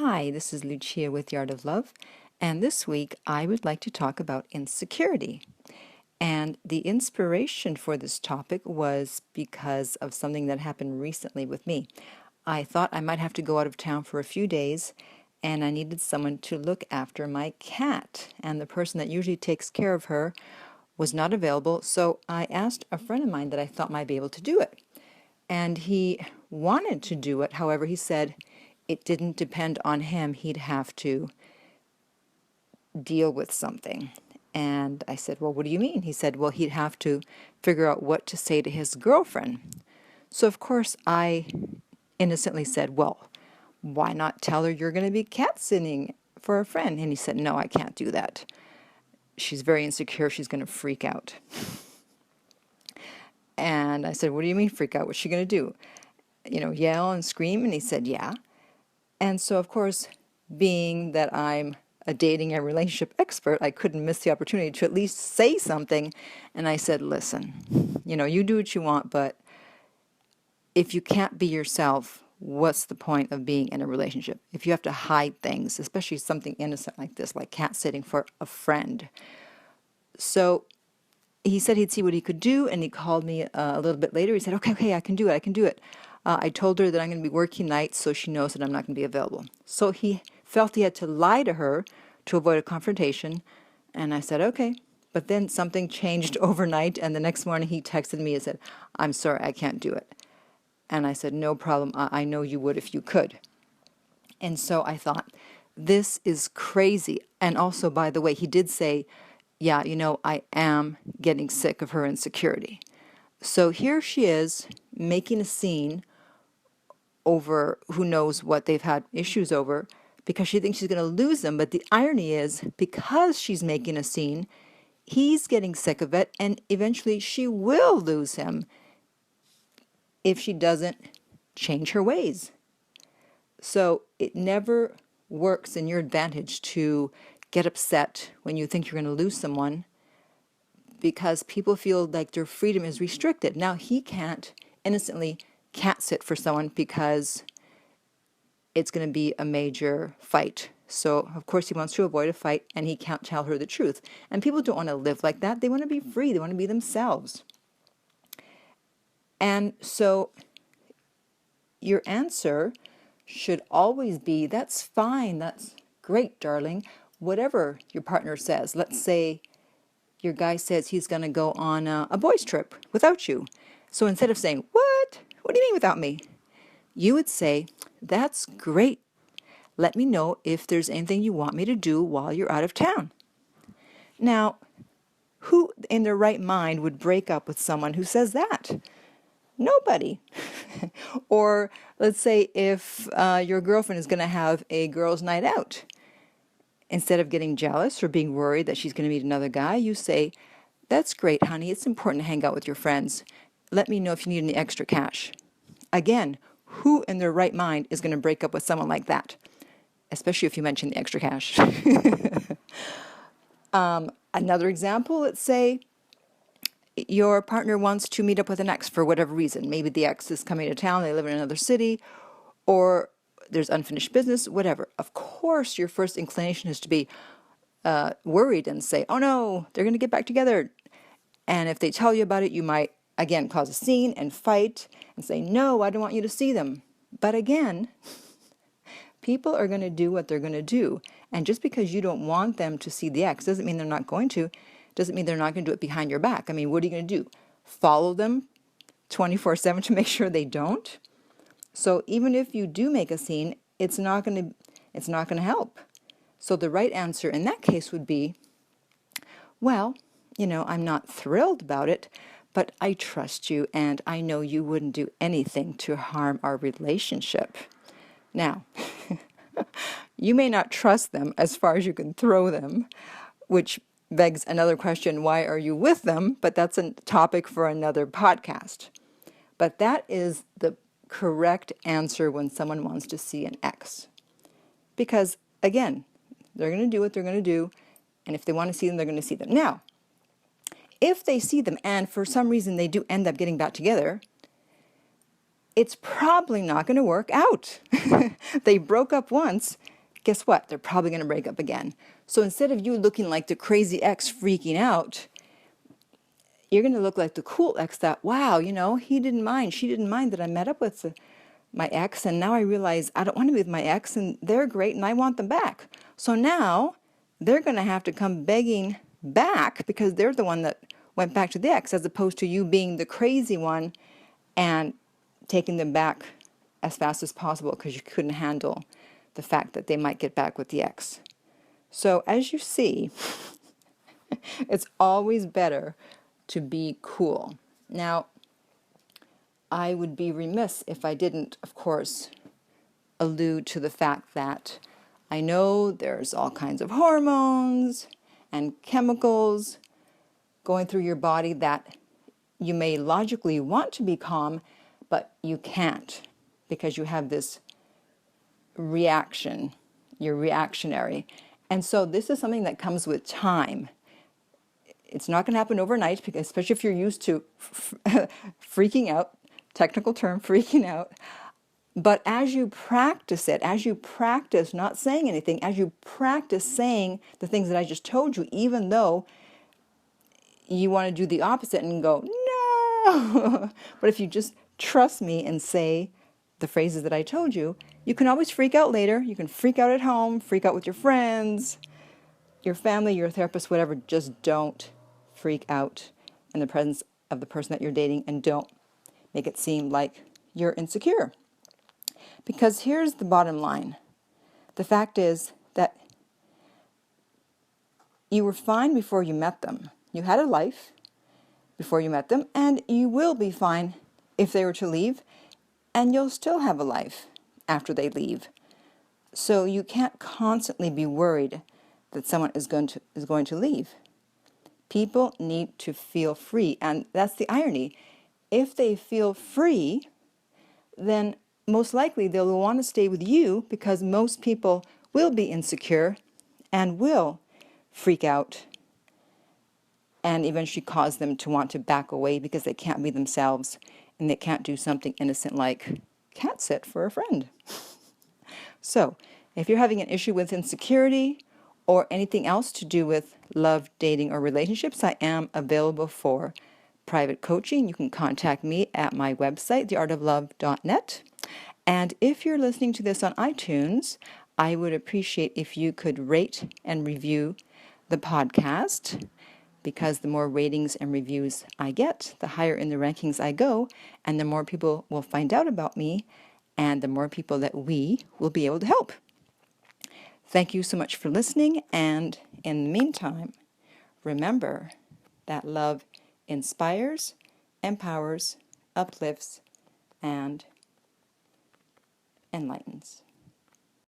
Hi, this is Lucia with Yard of Love, and this week I would like to talk about insecurity. And the inspiration for this topic was because of something that happened recently with me. I thought I might have to go out of town for a few days, and I needed someone to look after my cat. And the person that usually takes care of her was not available, so I asked a friend of mine that I thought might be able to do it. And he wanted to do it, however, he said it didn't depend on him. He'd have to deal with something. And I said, well, what do you mean? He said, well, he'd have to figure out what to say to his girlfriend. So, of course, I innocently said, well, why not tell her you're going to be cat sitting for a friend? And he said, no, I can't do that. She's very insecure. She's going to freak out. And I said, what do you mean freak out? What's she going to do? Yell and scream? And he said, yeah. And so, of course, being that I'm a dating and relationship expert, I couldn't miss the opportunity to at least say something. And I said, listen, you do what you want, but if you can't be yourself, what's the point of being in a relationship? If you have to hide things, especially something innocent like this, like cat sitting for a friend. So he said he'd see what he could do, and he called me a little bit later. He said, okay, I can do it. I told her that I'm going to be working nights, so she knows that I'm not going to be available. So he felt he had to lie to her to avoid a confrontation, and I said, okay. But then something changed overnight, and the next morning he texted me and said, I'm sorry, I can't do it. And I said, no problem, I know you would if you could. And so I thought, this is crazy. And also, by the way, he did say, yeah, I am getting sick of her insecurity. So here she is making a scene over who knows what they've had issues over because she thinks she's going to lose them. But the irony is, because she's making a scene, he's getting sick of it, and eventually she will lose him if she doesn't change her ways. So it never works in your advantage to get upset when you think you're going to lose someone because people feel like their freedom is restricted. Now, he can't innocently cat sit for someone because it's going to be a major fight. So, of course, he wants to avoid a fight, and he can't tell her the truth. And people don't want to live like that. They want to be free. They want to be themselves. And so your answer should always be, that's fine, that's great, darling, whatever your partner says. Let's say your guy says he's going to go on a boys' trip without you. So instead of saying, what do you mean without me? You would say, that's great. Let me know if there's anything you want me to do while you're out of town. Now, who in their right mind would break up with someone who says that? Nobody. Or let's say if your girlfriend is going to have a girls' night out. Instead of getting jealous or being worried that she's going to meet another guy, you say, that's great, honey. It's important to hang out with your friends. Let me know if you need any extra cash. Again, who in their right mind is going to break up with someone like that? Especially if you mention the extra cash. Another example, let's say your partner wants to meet up with an ex for whatever reason. Maybe the ex is coming to town, they live in another city, or there's unfinished business, whatever. Of course, your first inclination is to be worried and say, oh no, they're going to get back together. And if they tell you about it, you might, again, cause a scene and fight and say, no, I don't want you to see them. But again, people are going to do what they're going to do. And just because you don't want them to see the ex doesn't mean they're not going to. Doesn't mean they're not going to do it behind your back. I mean, what are you going to do? Follow them 24/7 to make sure they don't? So even if you do make a scene, it's not going to help. So the right answer in that case would be, well, I'm not thrilled about it, but I trust you and I know you wouldn't do anything to harm our relationship. Now, you may not trust them as far as you can throw them, which begs another question, why are you with them? But that's a topic for another podcast. But that is the correct answer when someone wants to see an ex. Because, again, they're going to do what they're going to do, and if they want to see them, they're going to see them. Now, if they see them and for some reason they do end up getting back together, it's probably not going to work out. They broke up once. Guess what? They're probably going to break up again. So instead of you looking like the crazy ex freaking out, you're going to look like the cool ex that, wow, he didn't mind. She didn't mind that I met up with my ex, and now I realize I don't want to be with my ex, and they're great, and I want them back. So now they're going to have to come begging back because they're the one that went back to the ex, as opposed to you being the crazy one and taking them back as fast as possible because you couldn't handle the fact that they might get back with the ex. So as you see, it's always better to be cool. Now, I would be remiss if I didn't, of course, allude to the fact that I know there's all kinds of hormones and chemicals going through your body that you may logically want to be calm, but you can't because you have this reaction. You're reactionary. And so this is something that comes with time. It's not going to happen overnight, because especially if you're used to freaking out, technical term, freaking out. But as you practice it, as you practice not saying anything, as you practice saying the things that I just told you, even though you want to do the opposite and go, no. But if you just trust me and say the phrases that I told you, you can always freak out later. You can freak out at home, freak out with your friends, your family, your therapist, whatever. Just don't freak out in the presence of the person that you're dating, and don't make it seem like you're insecure. Because here's the bottom line. The fact is that you were fine before you met them. You had a life before you met them, and you will be fine if they were to leave, and you'll still have a life after they leave. So you can't constantly be worried that someone is going to leave. People need to feel free, and that's the irony. If they feel free, then most likely they'll want to stay with you, because most people will be insecure and will freak out and eventually cause them to want to back away because they can't be themselves and they can't do something innocent like cat sit for a friend. So, if you're having an issue with insecurity or anything else to do with love, dating, or relationships, I am available for private coaching. You can contact me at my website, theartoflove.net. And if you're listening to this on iTunes, I would appreciate if you could rate and review the podcast, because the more ratings and reviews I get, the higher in the rankings I go, and the more people will find out about me, and the more people that we will be able to help. Thank you so much for listening, and in the meantime, remember that love inspires, empowers, uplifts, and enlightens.